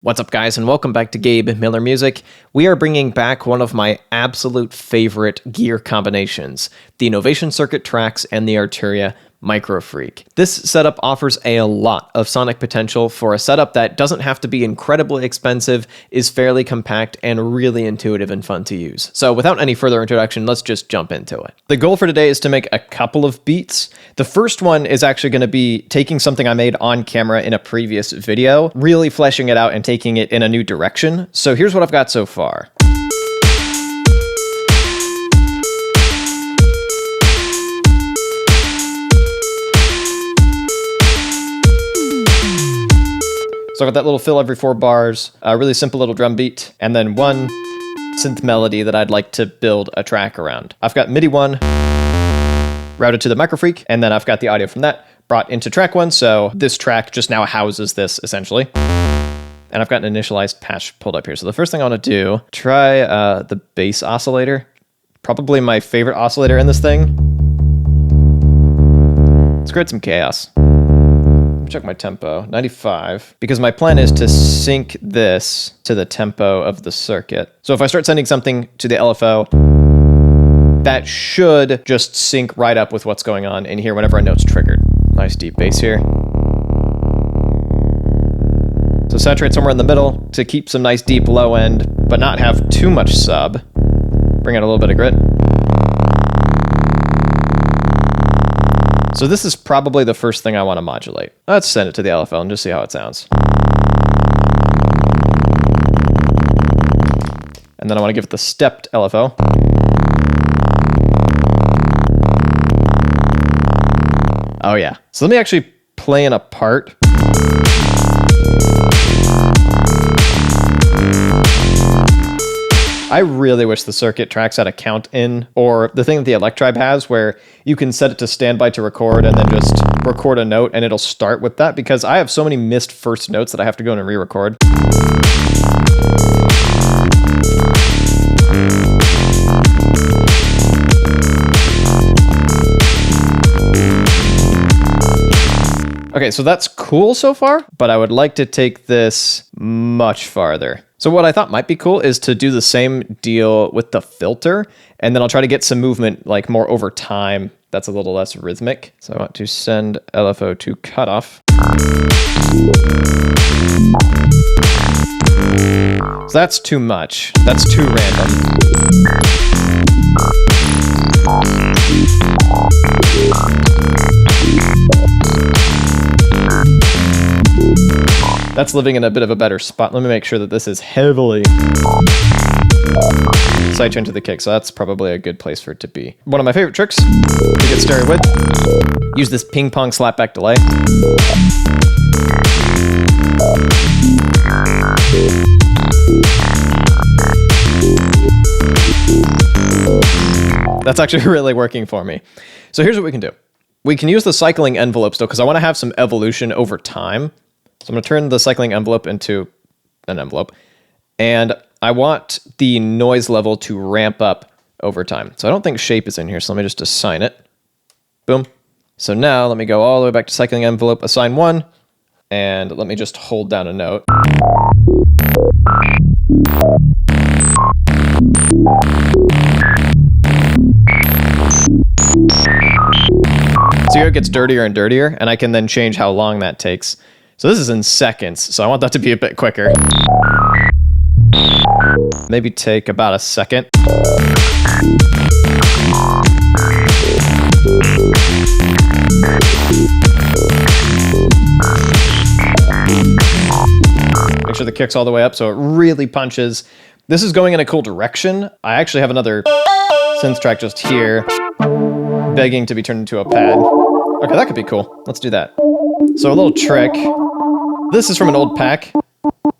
What's up, guys, and welcome back to Gabe Miller Music. We are bringing back one of my absolute favorite gear combinations, the Novation circuit tracks and the Arturia MicroFreak. This setup offers a lot of sonic potential for a setup that doesn't have to be incredibly expensive, is fairly compact, and really intuitive and fun to use. So without any further introduction, let's just jump into it. The goal for today is to make a couple of beats. The first one is actually going to be taking something I made on camera in a previous video, really fleshing it out and taking it in a new direction. So here's what I've got so far. So I've got that little fill every 4 bars, a really simple little drum beat, and then one synth melody that I'd like to build a track around. I've got MIDI 1 routed to the MicroFreak, and then I've got the audio from that brought into track 1, so this track just now houses this, essentially. And I've got an initialized patch pulled up here. So the first thing I want to do, try the bass oscillator. Probably my favorite oscillator in this thing. Let's create some chaos. Check my tempo, 95, because my plan is to sync this to the tempo of the circuit. So if I start sending something to the LFO, that should just sync right up with what's going on in here whenever a note's triggered. Nice deep bass here. So saturate somewhere in the middle to keep some nice deep low end, but not have too much sub. Bring out a little bit of grit. So this is probably the first thing I want to modulate. Let's send it to the LFO and just see how it sounds. And then I want to give it the stepped LFO. Oh yeah. So let me actually play in a part. I really wish the circuit tracks had a count in, or the thing that the Electribe has where you can set it to standby to record and then just record a note and it'll start with that, because I have so many missed first notes that I have to go in and re-record. Okay, so that's cool so far, but I would like to take this much farther. So what I thought might be cool is to do the same deal with the filter, and then I'll try to get some movement like more over time that's a little less rhythmic. So I want to send LFO to cutoff. So that's too much. That's too random. That's living in a bit of a better spot. Let me make sure that this is heavily sidechain to the kick, so that's probably a good place for it to be. One of my favorite tricks to get stereo with, use this ping pong slapback delay. That's actually really working for me. So here's what we can do. We can use the cycling envelope still, because I want to have some evolution over time. So I'm going to turn the cycling envelope into an envelope, and I want the noise level to ramp up over time. So I don't think shape is in here, so let me just assign it. Boom. So now let me go all the way back to cycling envelope, assign 1, and let me just hold down a note. So here it gets dirtier and dirtier, and I can then change how long that takes. So this is in seconds, so I want that to be a bit quicker. Maybe take about a second. Make sure the kick's all the way up so it really punches. This is going in a cool direction. I actually have another synth track just here, begging to be turned into a pad. Okay, that could be cool. Let's do that. So a little trick. This is from an old pack.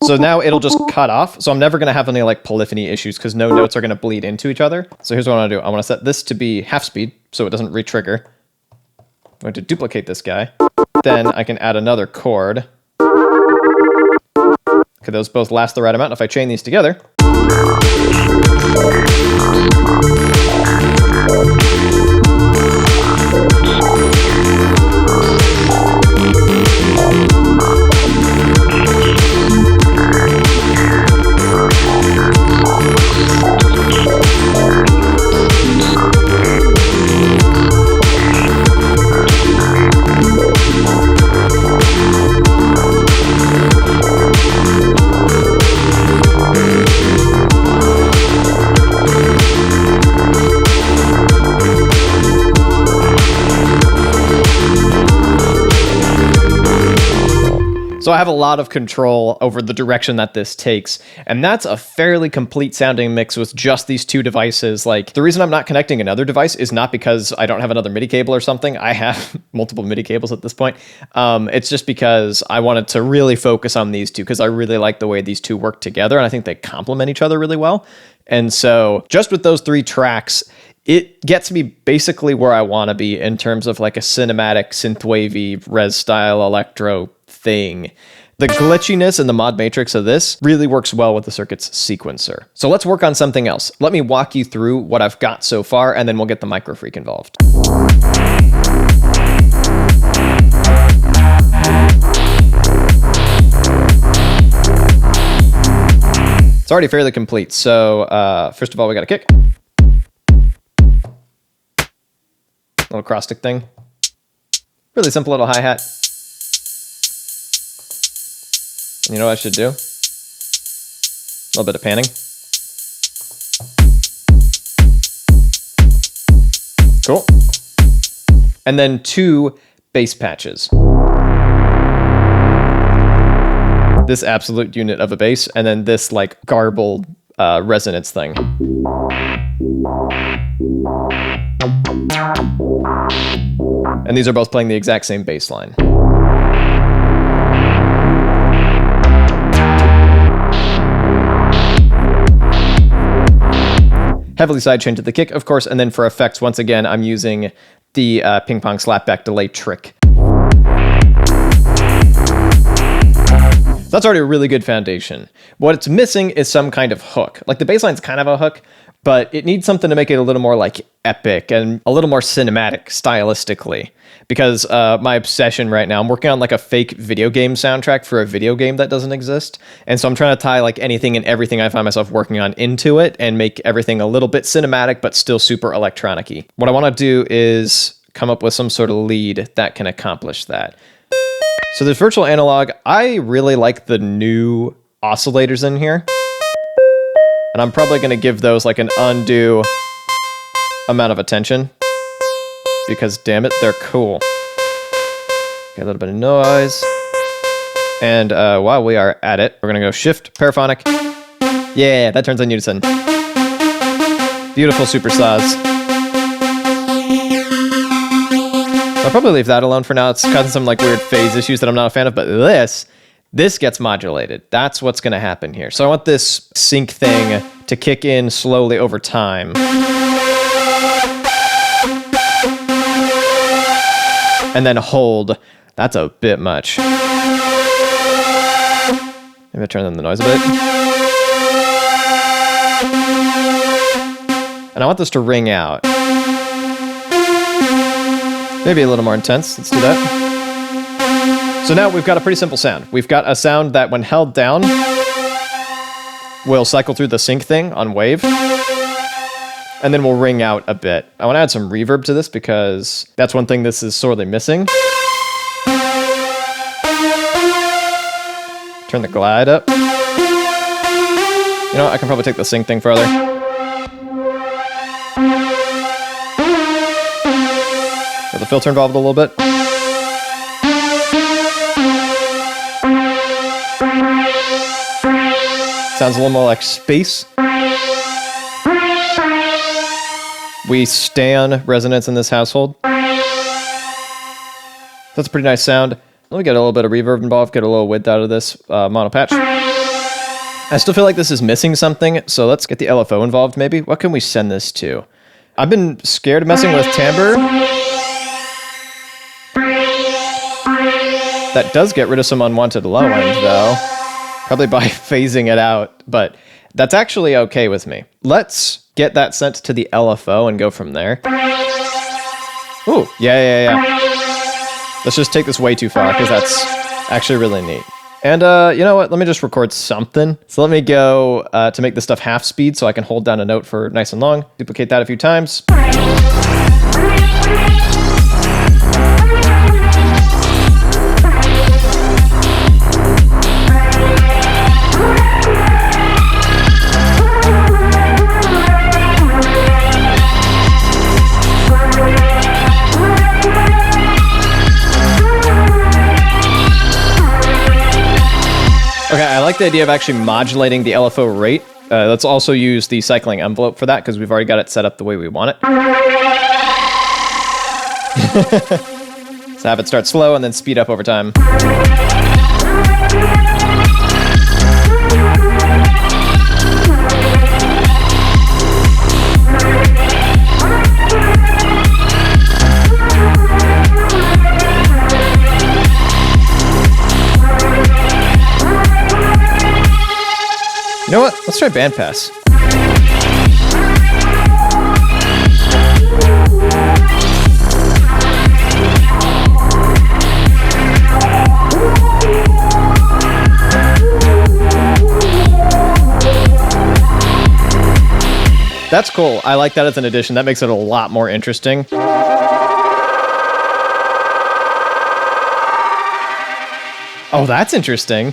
So now it'll just cut off. So I'm never going to have any like polyphony issues because no notes are going to bleed into each other. So here's what I want to do. I want to set this to be half speed so it doesn't re-trigger. I'm going to duplicate this guy. Then I can add another chord. Okay, those both last the right amount. If I chain these together. So I have a lot of control over the direction that this takes. And that's a fairly complete sounding mix with just these two devices. Like, the reason I'm not connecting another device is not because I don't have another MIDI cable or something. I have multiple MIDI cables at this point. It's just because I wanted to really focus on these two because I really like the way these two work together. And I think they complement each other really well. And so just with those 3 tracks, it gets me basically where I want to be in terms of like a cinematic, synthwavy, res style electro thing. The glitchiness and the mod matrix of this really works well with the circuit's sequencer. So let's work on something else. Let me walk you through what I've got so far, and then we'll get the MicroFreak involved. It's already fairly complete. So first of all, we got a kick. Little cross stick thing. Really simple little hi-hat. And you know what I should do? A little bit of panning. Cool. And then 2 bass patches. This absolute unit of a bass, and then this like garbled resonance thing. And these are both playing the exact same bass line. Heavily sidechained to the kick, of course, and then for effects, once again, I'm using the ping pong slapback delay trick. So that's already a really good foundation. What it's missing is some kind of hook. Like the bass line's kind of a hook, but it needs something to make it a little more like epic and a little more cinematic stylistically. Because my obsession right now, I'm working on like a fake video game soundtrack for a video game that doesn't exist. And so I'm trying to tie like anything and everything I find myself working on into it and make everything a little bit cinematic, but still super electronic-y. What I want to do is come up with some sort of lead that can accomplish that. So there's virtual analog. I really like the new oscillators in here. And I'm probably going to give those like an undue amount of attention. Because damn it, they're cool. Okay, a little bit of noise. And while we are at it, we're going to go shift, paraphonic. Yeah, that turns on unison. Beautiful super saws. I'll probably leave that alone for now. It's causing some like weird phase issues that I'm not a fan of, but this gets modulated. That's what's going to happen here. So I want this sync thing to kick in slowly over time. And then hold. That's a bit much. Maybe I turn down the noise a bit. And I want this to ring out. Maybe a little more intense. Let's do that. So now we've got a pretty simple sound. We've got a sound that when held down will cycle through the sync thing on wave. And then we'll ring out a bit. I want to add some reverb to this because that's one thing this is sorely missing. Turn the glide up. You know, I can probably take the sync thing further. Get the filter involved a little bit. Sounds a little more like space. We stan resonance in this household. That's a pretty nice sound. Let me get a little bit of reverb involved, get a little width out of this mono patch. I still feel like this is missing something, so let's get the LFO involved maybe. What can we send this to? I've been scared of messing with timbre. That does get rid of some unwanted low end though. Probably by phasing it out, but that's actually okay with me. Let's get that sent to the LFO and go from there. Ooh, yeah. Let's just take this way too far because that's actually really neat. And you know what? Let me just record something. So let me go to make this stuff half speed so I can hold down a note for nice and long. Duplicate that a few times. like the idea of actually modulating the LFO rate. Let's also use the cycling envelope for that because we've already got it set up the way we want it. So have it start slow and then speed up over time. You know what? Let's try bandpass. That's cool. I like that as an addition. That makes it a lot more interesting. Oh, that's interesting.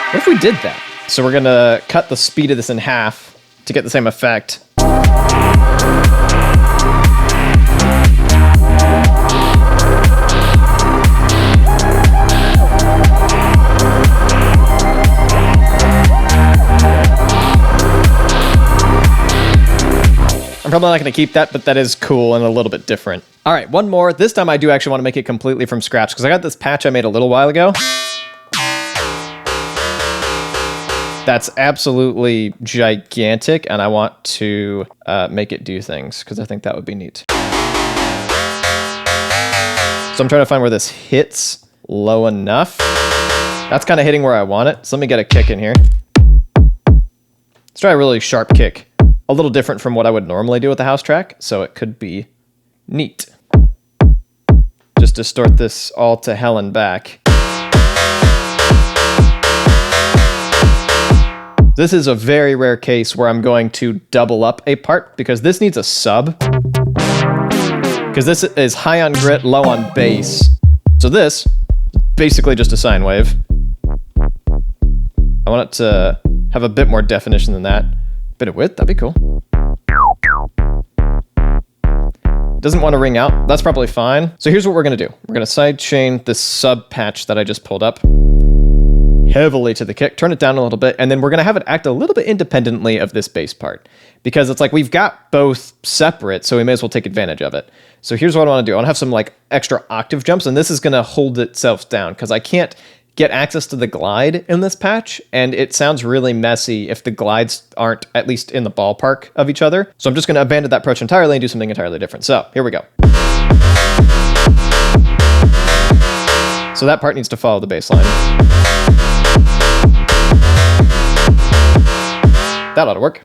What if we did that? So we're gonna cut the speed of this in half to get the same effect. I'm probably not going to keep that, but that is cool and a little bit different. All right, one more. This time I do actually want to make it completely from scratch because I got this patch I made a little while ago. That's absolutely gigantic, and I want to make it do things because I think that would be neat. So I'm trying to find where this hits low enough. That's kind of hitting where I want it. So let me get a kick in here. Let's try a really sharp kick. A little different from what I would normally do with the house track, so it could be neat. Just distort this all to hell and back. This is a very rare case where I'm going to double up a part because this needs a sub. Because this is high on grit, low on bass. So this, basically just a sine wave. I want it to have a bit more definition than that. Bit of width, that'd be cool. Doesn't want to ring out. That's probably fine. So here's what we're going to do. We're going to sidechain this sub patch that I just pulled up heavily to the kick, turn it down a little bit, and then we're going to have it act a little bit independently of this bass part. Because it's like we've got both separate, so we may as well take advantage of it. So here's what I want to do. I want to have some like extra octave jumps, and this is going to hold itself down because I can't get access to the glide in this patch, and it sounds really messy if the glides aren't at least in the ballpark of each other. So I'm just going to abandon that approach entirely and do something entirely different. So here we go. So that part needs to follow the bass line. That ought to work.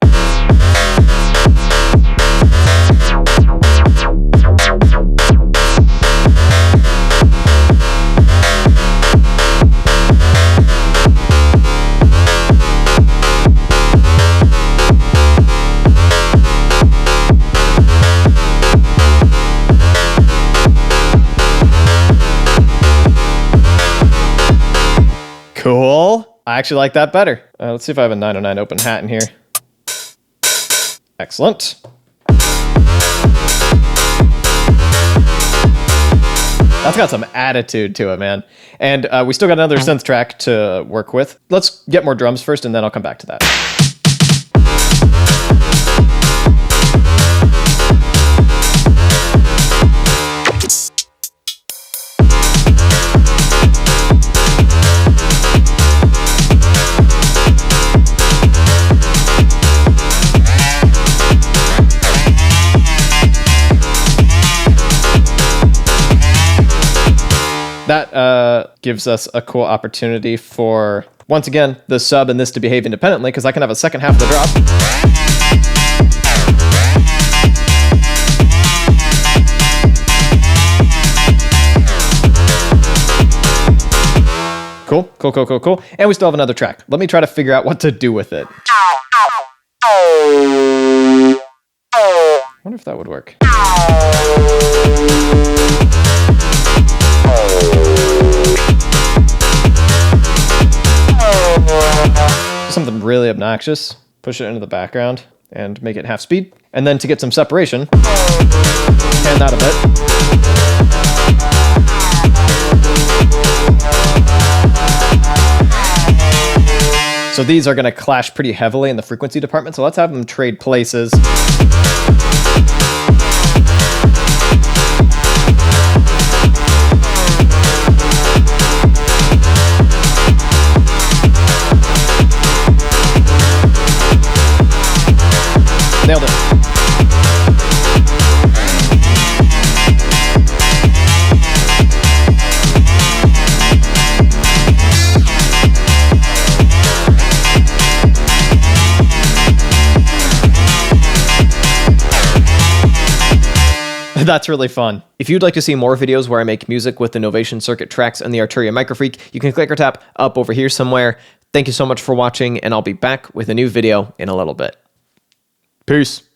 Cool. I actually like that better. Let's see if I have a 909 open hat in here. Excellent. That's got some attitude to it, man. And we still got another synth track to work with. Let's get more drums first, and then I'll come back to that. That gives us a cool opportunity for, once again, the sub and this to behave independently, because I can have a second half of the drop. Cool, cool, cool, cool, cool. And we still have another track. Let me try to figure out what to do with it. I wonder if that would work. Something really obnoxious, push it into the background and make it half speed. And then to get some separation, pan that a bit. So these are going to clash pretty heavily in the frequency department, so let's have them trade places. Nailed it. That's really fun. If you'd like to see more videos where I make music with the Novation circuit tracks and the Arturia MicroFreak, you can click or tap up over here somewhere. Thank you so much for watching, and I'll be back with a new video in a little bit. Peace.